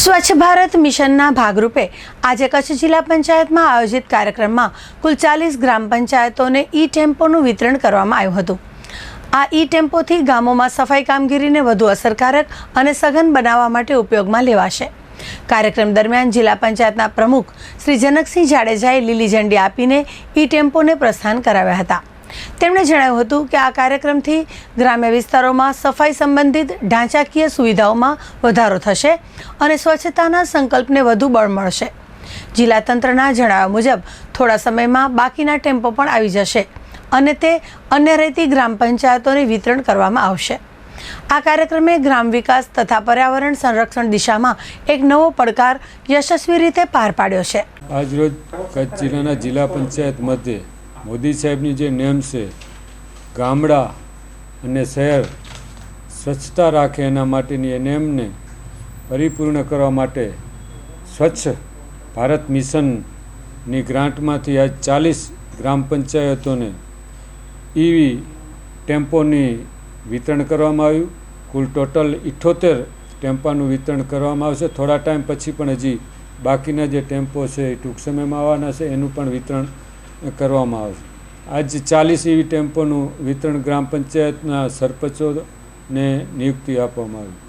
સ્વચ્છ ભારત મિશનના ભાગરૂપે આજે કચ્છ જિલ્લા પંચાયતમાં આયોજિત કાર્યક્રમમાં કુલ 40 ગ્રામ પંચાયતોને ઈ-ટેમ્પોનું વિતરણ કરવામાં આવ્યું હતું। આ ઈ-ટેમ્પોથી ગામોમાં સફાઈ કામગીરીને વધુ અસરકારક અને સઘન બનાવવા માટે ઉપયોગમાં લેવાશે। કાર્યક્રમ દરમિયાન જિલ્લા પંચાયતના પ્રમુખ શ્રી જનકસિંહ જાડેજાએ લીલી ઝંડી આપીને ઈ-ટેમ્પોને પ્રસ્થાન કરાવ્યા હતા। તેમણે જણાવ્યું હતું કે આ કાર્યક્રમથી ગ્રામ્ય વિસ્તારોમાં સફાઈ સંબંધિત ઢાંચાકીય સુવિધાઓમાં વધારો થશે અને સ્વચ્છતાના સંકલ્પને વધુ બળ મળશે। જિલ્લા તંત્રના જણાવ્યા મુજબ થોડા સમયમાં બાકીના ટેમ્પો પણ આવી જશે અને તે અન્ય રહેતી ગ્રામ પંચાયતોને વિતરણ કરવામાં આવશે। આ કાર્યક્રમે ગ્રામ વિકાસ તથા પર્યાવરણ સંરક્ષણ દિશામાં એક નવો પડકાર યશસ્વી રીતે પાર પાડ્યો છે। આજરોજ કચ્છ જિલ્લાના જિલ્લા પંચાયત મધ્યે મોદી સાહેબની જે નેમ છે ગામડા અને શહેર સ્વચ્છતા રાખે એના માટેની એ નેમને પરિપૂર્ણ કરવા માટે સ્વચ્છ ભારત મિશનની ગ્રાન્ટમાંથી આજ 40 ગ્રામ પંચાયતોને ઈવી ટેમ્પોની વિતરણ કરવામાં આવ્યું। કુલ ટોટલ 78 ટેમ્પાનું વિતરણ કરવામાં આવશે। થોડા ટાઈમ પછી પણ હજી બાકીના જે ટેમ્પો છે એ ટૂંક સમયમાં આવવાના છે, એનું પણ વિતરણ કરવામાં આવશે। આજ 40 ઈવી ટેમ્પોનું વિતરણ ગ્રામ પંચાયતના સરપંચોને નિયુક્તિ આપવામાં આવી।